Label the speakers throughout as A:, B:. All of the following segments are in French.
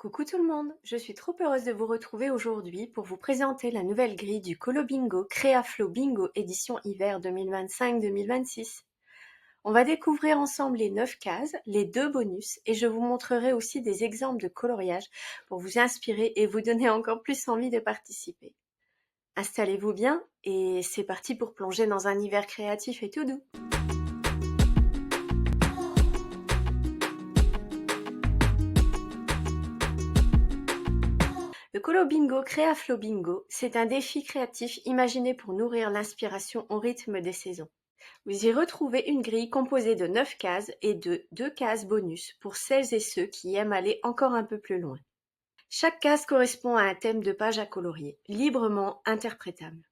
A: Coucou tout le monde, je suis trop heureuse de vous retrouver aujourd'hui pour vous présenter la nouvelle grille du Colo Bingo Créaflow Bingo édition hiver 2025-2026. On va découvrir ensemble les 9 cases, les 2 bonus et je vous montrerai aussi des exemples de coloriage pour vous inspirer et vous donner encore plus envie de participer. Installez-vous bien et c'est parti pour plonger dans un hiver créatif et tout doux. Le Colo Bingo Créaflow Bingo, c'est un défi créatif imaginé pour nourrir l'inspiration au rythme des saisons. Vous y retrouvez une grille composée de 9 cases et de 2 cases bonus pour celles et ceux qui aiment aller encore un peu plus loin. Chaque case correspond à un thème de page à colorier, librement interprétable.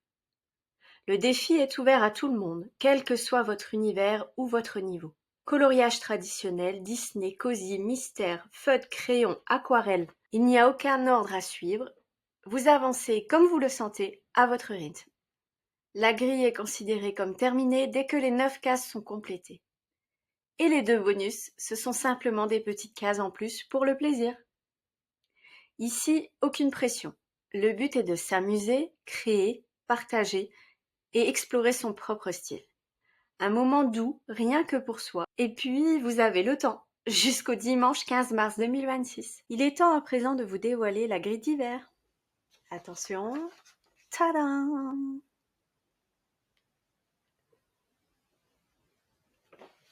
A: Le défi est ouvert à tout le monde, quel que soit votre univers ou votre niveau. Coloriage traditionnel, Disney, cosy, mystère, feutre, crayon, aquarelle. Il n'y a aucun ordre à suivre. Vous avancez comme vous le sentez, à votre rythme. La grille est considérée comme terminée dès que les 9 cases sont complétées. Et les 2 bonus, ce sont simplement des petites cases en plus pour le plaisir. Ici, aucune pression. Le but est de s'amuser, créer, partager et explorer son propre style. Un moment doux, rien que pour soi. Et puis, vous avez le temps, jusqu'au dimanche 15 mars 2026. Il est temps à présent de vous dévoiler la grille d'hiver. Attention, tadam!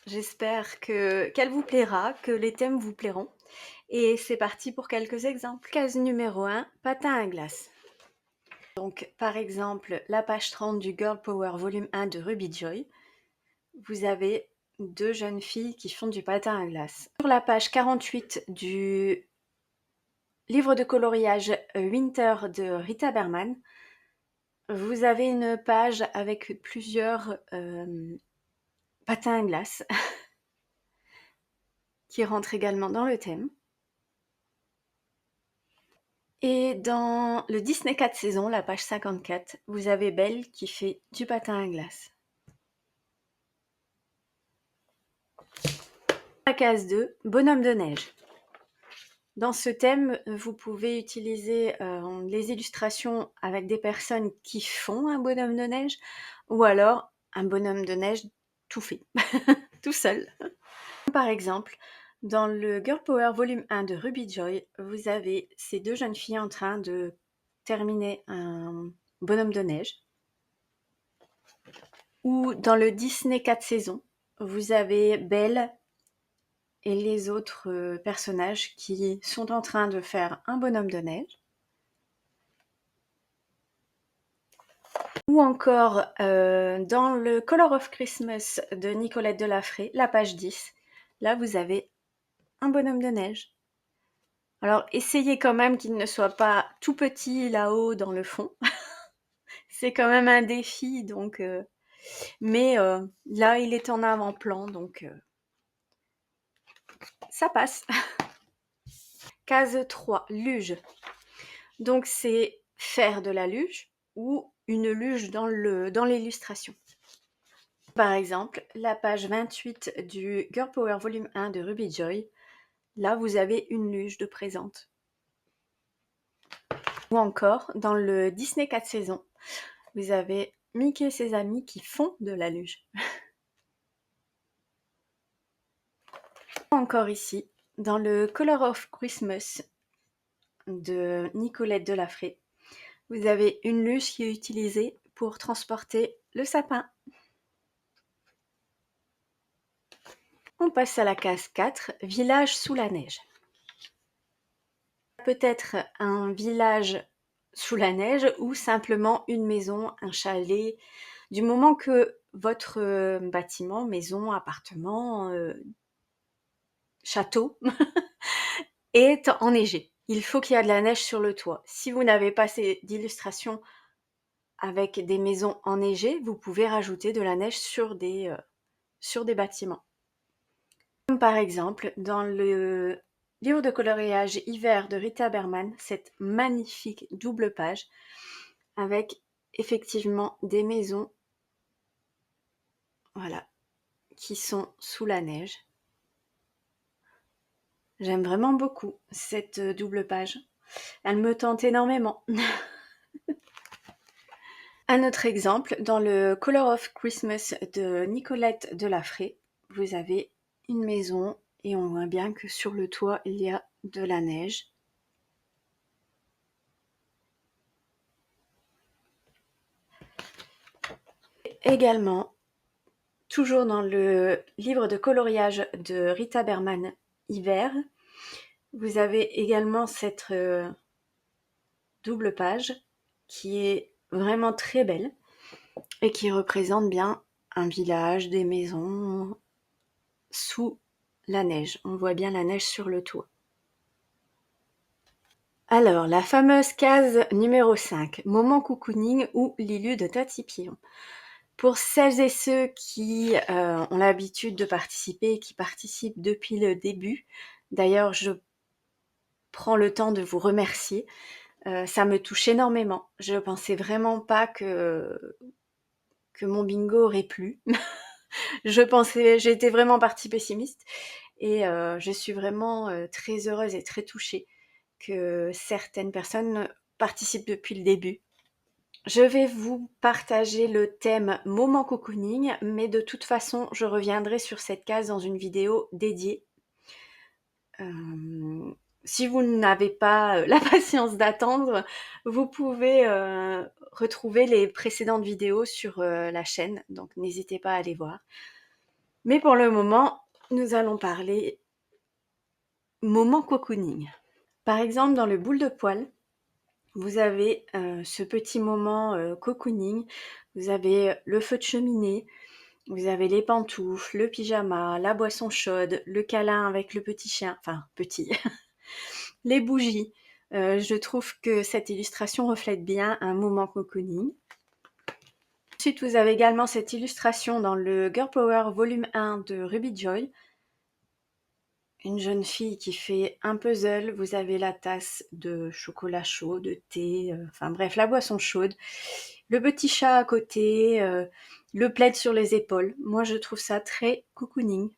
A: J'espère qu'elle vous plaira, que les thèmes vous plairont. Et c'est parti pour quelques exemples. Case numéro 1, patin à glace. Donc, par exemple, la page 30 du Girl Power volume 1 de Ruby Joy. Vous avez 2 jeunes filles qui font du patin à glace. Sur la page 48 du livre de coloriage Winter de Rita Berman, vous avez une page avec plusieurs patins à glace qui rentrent également dans le thème. Et dans le Disney 4 saisons, la page 54, vous avez Belle qui fait du patin à glace. La case 2, bonhomme de neige. Dans ce thème, vous pouvez utiliser les illustrations avec des personnes qui font un bonhomme de neige ou alors un bonhomme de neige tout fait, tout seul. Par exemple, dans le Girl Power volume 1 de Ruby Joy, vous avez ces 2 jeunes filles en train de terminer un bonhomme de neige. Ou dans le Disney 4 saisons, vous avez Belle et les autres personnages qui sont en train de faire un bonhomme de neige. Ou encore dans le Color of Christmas de Nicolette Delafray, la page 10, là vous avez un bonhomme de neige. Alors essayez quand même qu'il ne soit pas tout petit là-haut dans le fond. C'est quand même un défi, donc mais là il est en avant-plan, donc ça passe. Case 3, luge. Donc c'est faire de la luge ou une luge dans l'illustration. Par exemple, la page 28 du Girl Power volume 1 de Ruby Joy, là vous avez une luge de présente. Ou encore, dans le Disney 4 saisons, vous avez Mickey et ses amis qui font de la luge. Ou encore ici, dans le Color of Christmas de Nicolette Delafray, vous avez une luge qui est utilisée pour transporter le sapin. On passe à la case 4, village sous la neige. Peut-être un village sous la neige ou simplement une maison, un chalet, du moment que votre bâtiment, maison, appartement, château est enneigé. Il faut qu'il y ait de la neige sur le toit. Si vous n'avez pas d'illustration avec des maisons enneigées, vous pouvez rajouter de la neige sur des bâtiments. Comme par exemple, dans le livre de coloriage hiver de Rita Berman, cette magnifique double page avec effectivement des maisons, voilà, qui sont sous la neige. J'aime vraiment beaucoup cette double page. Elle me tente énormément. Un autre exemple, dans le Color of Christmas de Nicolette Delafray, vous avez une maison et on voit bien que sur le toit, il y a de la neige. Également, toujours dans le livre de coloriage de Rita Berman, Hiver, vous avez également cette double page qui est vraiment très belle et qui représente bien un village, des maisons sous la neige. On voit bien la neige sur le toit. Alors, la fameuse case numéro 5, moment cocooning ou Lilu de Tati Pillon. Pour celles et ceux qui ont l'habitude de participer et qui participent depuis le début, d'ailleurs je prends le temps de vous remercier, ça me touche énormément. Je pensais vraiment pas que mon bingo aurait plu. J'étais vraiment partie pessimiste et je suis vraiment très heureuse et très touchée que certaines personnes participent depuis le début. Je vais vous partager le thème moment cocooning, mais de toute façon, je reviendrai sur cette case dans une vidéo dédiée. Si vous n'avez pas la patience d'attendre, vous pouvez retrouver les précédentes vidéos sur la chaîne, donc n'hésitez pas à aller voir. Mais pour le moment, nous allons parler moment cocooning. Par exemple, dans le boule de poil, vous avez ce petit moment cocooning, vous avez le feu de cheminée, vous avez les pantoufles, le pyjama, la boisson chaude, le câlin avec le petit chien, enfin petit, les bougies. Je trouve que cette illustration reflète bien un moment cocooning. Ensuite, vous avez également cette illustration dans le Girl Power volume 1 de Ruby Joy. Une jeune fille qui fait un puzzle, vous avez la tasse de chocolat chaud, de thé, enfin bref, la boisson chaude, le petit chat à côté, le plaid sur les épaules. Moi, je trouve ça très cocooning.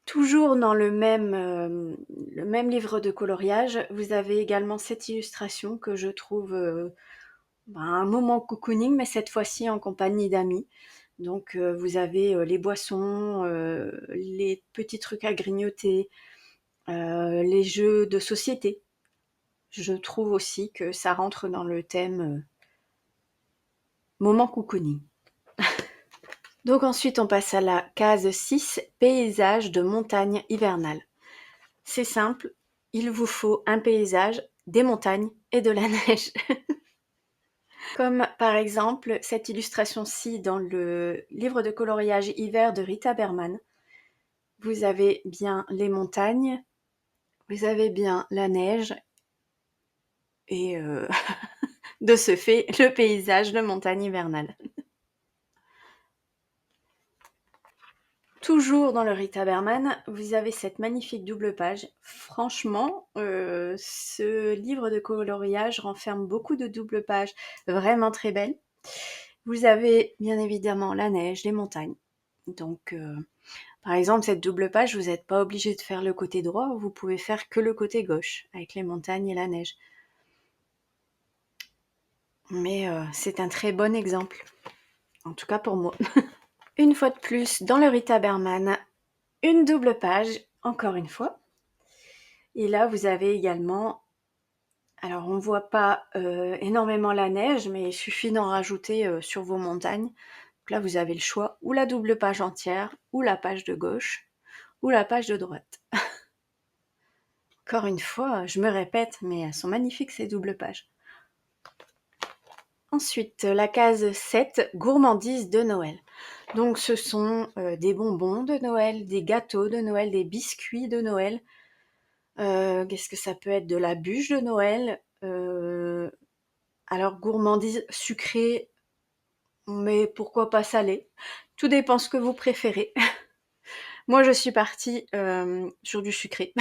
A: Toujours dans le même livre de coloriage, vous avez également cette illustration que je trouve un moment cocooning, mais cette fois-ci en compagnie d'amis. Donc vous avez les boissons, les petits trucs à grignoter, les jeux de société. Je trouve aussi que ça rentre dans le thème moment cocooning. Donc ensuite on passe à la case 6, paysage de montagne hivernale. C'est simple, il vous faut un paysage, des montagnes et de la neige. Comme par exemple cette illustration-ci dans le livre de coloriage hiver de Rita Berman. Vous avez bien les montagnes, vous avez bien la neige et de ce fait le paysage de montagne hivernale. Toujours dans le Rita Berman, vous avez cette magnifique double page. Franchement, ce livre de coloriage renferme beaucoup de doubles pages vraiment très belles. Vous avez bien évidemment la neige, les montagnes. Donc, par exemple, cette double page, vous n'êtes pas obligé de faire le côté droit, vous pouvez faire que le côté gauche, avec les montagnes et la neige. Mais c'est un très bon exemple, en tout cas pour moi. Une fois de plus, dans le Rita Berman, une double page, encore une fois. Et là, vous avez également, alors on ne voit pas énormément la neige, mais il suffit d'en rajouter sur vos montagnes. Donc là, vous avez le choix, ou la double page entière, ou la page de gauche, ou la page de droite. Encore une fois, je me répète, mais elles sont magnifiques ces doubles pages. Ensuite, la case 7, gourmandise de Noël. Donc ce sont des bonbons de Noël, des gâteaux de Noël, des biscuits de Noël. Qu'est-ce que ça peut être? De la bûche de Noël. Alors gourmandise sucrée, mais pourquoi pas salée? Tout dépend ce que vous préférez. Moi je suis partie sur du sucré.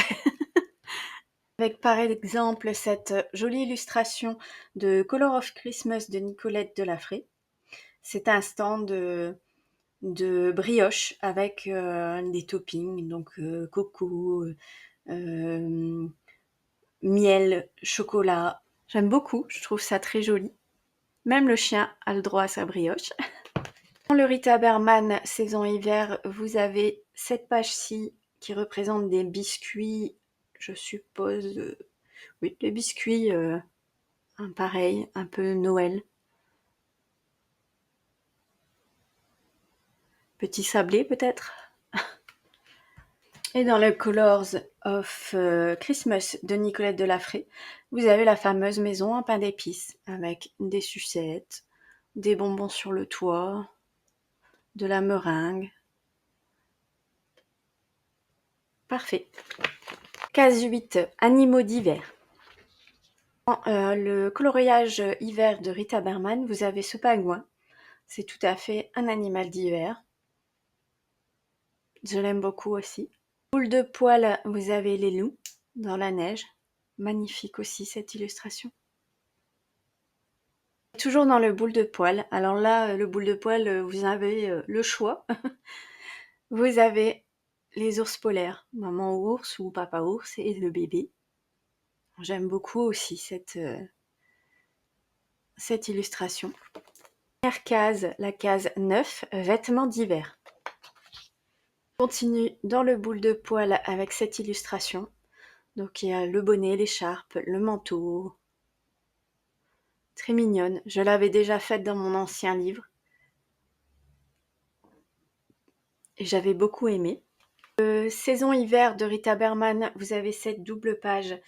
A: Avec par exemple cette jolie illustration de Color of Christmas de Nicolette Delafray. C'est un stand de brioche avec des toppings, donc coco, miel, chocolat. J'aime beaucoup, je trouve ça très joli. Même le chien a le droit à sa brioche. Dans le Rita Berman saison hiver, vous avez cette page-ci qui représente des biscuits, je suppose, oui, des biscuits pareil, un peu Noël. Petit sablé peut-être. Et dans le Colors of Christmas de Nicolette Delafré, vous avez la fameuse maison en pain d'épices avec des sucettes, des bonbons sur le toit, de la meringue. Parfait. Case 8, animaux d'hiver. Dans le coloriage hiver de Rita Berman, vous avez ce pingouin. C'est tout à fait un animal d'hiver. Je l'aime beaucoup aussi. Boule de poil, vous avez les loups dans la neige. Magnifique aussi cette illustration. Toujours dans le boule de poil. Alors là, le boule de poil, vous avez le choix. Vous avez les ours polaires, maman ours ou papa ours et le bébé. J'aime beaucoup aussi cette illustration. Première case, la case 9, vêtements d'hiver. On continue dans le boule de poil avec cette illustration. Donc il y a le bonnet, l'écharpe, le manteau. Très mignonne. Je l'avais déjà faite dans mon ancien livre. Et j'avais beaucoup aimé. Saison hiver de Rita Berman, vous avez cette double page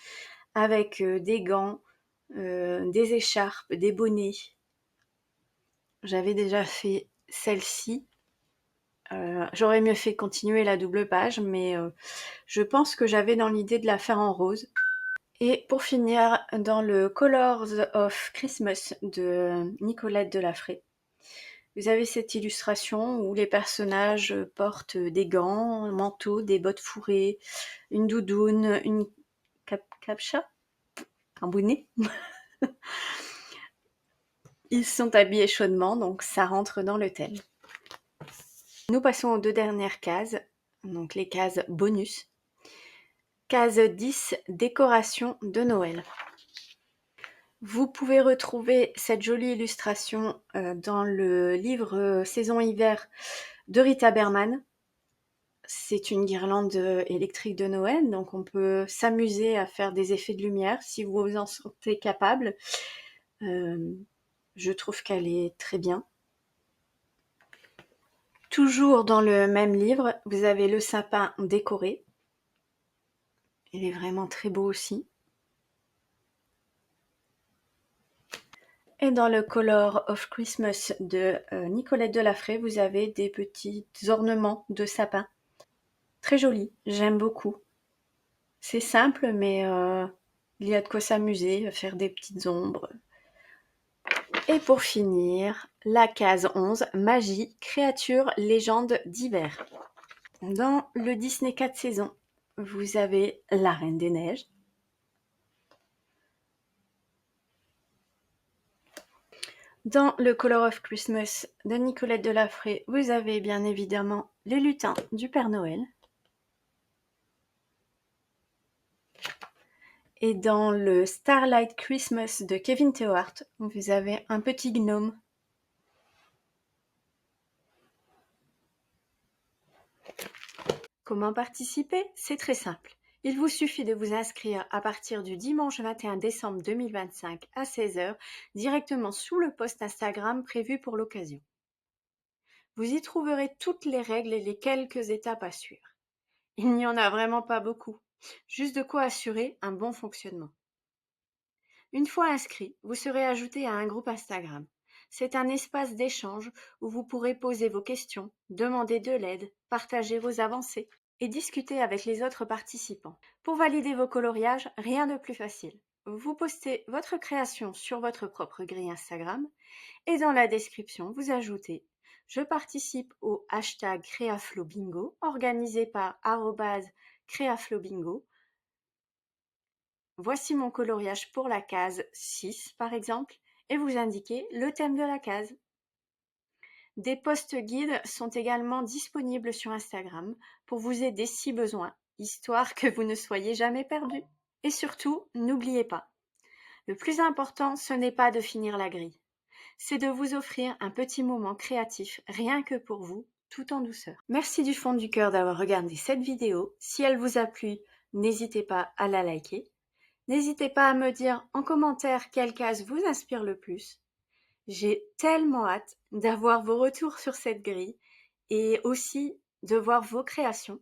A: avec des gants, des écharpes, des bonnets. J'avais déjà fait celle-ci. J'aurais mieux fait continuer la double page, mais je pense que j'avais dans l'idée de la faire en rose. Et pour finir, dans le Colors of Christmas de Nicolette Delafré, vous avez cette illustration où les personnages portent des gants, un manteau, des bottes fourrées, une doudoune, une capcha, un bonnet. Ils sont habillés chaudement, donc ça rentre dans le thème. Nous passons aux deux dernières cases, donc les cases bonus. Case 10, décoration de Noël. Vous pouvez retrouver cette jolie illustration dans le livre Saison hiver de Rita Berman. C'est une guirlande électrique de Noël, donc on peut s'amuser à faire des effets de lumière si vous en sentez capable. Je trouve qu'elle est très bien. Toujours dans le même livre, vous avez le sapin décoré. Il est vraiment très beau aussi. Et dans le Color of Christmas de Nicolette Delafré, vous avez des petits ornements de sapin. Très joli, j'aime beaucoup. C'est simple, mais il y a de quoi s'amuser, faire des petites ombres. Et pour finir, la case 11, magie, créatures, légendes d'hiver. Dans le Disney 4 saisons, vous avez la Reine des Neiges. Dans le Color of Christmas de Nicolette Delafré, vous avez bien évidemment les lutins du Père Noël. Et dans le Starlight Christmas de Kevin Tewart, vous avez un petit gnome. Comment participer? C'est très simple. Il vous suffit de vous inscrire à partir du dimanche 21 décembre 2025 à 16h directement sous le post Instagram prévu pour l'occasion. Vous y trouverez toutes les règles et les quelques étapes à suivre. Il n'y en a vraiment pas beaucoup, juste de quoi assurer un bon fonctionnement. Une fois inscrit, vous serez ajouté à un groupe Instagram. C'est un espace d'échange où vous pourrez poser vos questions, demander de l'aide, partager vos avancées et discuter avec les autres participants. Pour valider vos coloriages, rien de plus facile. Vous postez votre création sur votre propre grille Instagram et dans la description, vous ajoutez « Je participe au hashtag CréaFlowBingo organisé par @CréaFlowBingo. Voici mon coloriage pour la case 6 par exemple et vous indiquez le thème de la case. » Des posts guides sont également disponibles sur Instagram pour vous aider si besoin, histoire que vous ne soyez jamais perdu. Et surtout, n'oubliez pas, le plus important, ce n'est pas de finir la grille, c'est de vous offrir un petit moment créatif rien que pour vous, tout en douceur. Merci du fond du cœur d'avoir regardé cette vidéo. Si elle vous a plu, n'hésitez pas à la liker. N'hésitez pas à me dire en commentaire quelle case vous inspire le plus. J'ai tellement hâte d'avoir vos retours sur cette grille et aussi de voir vos créations.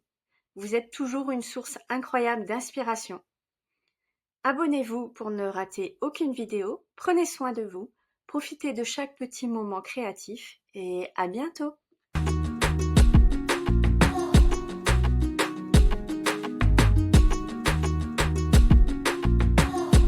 A: Vous êtes toujours une source incroyable d'inspiration. Abonnez-vous pour ne rater aucune vidéo. Prenez soin de vous. Profitez de chaque petit moment créatif et à bientôt!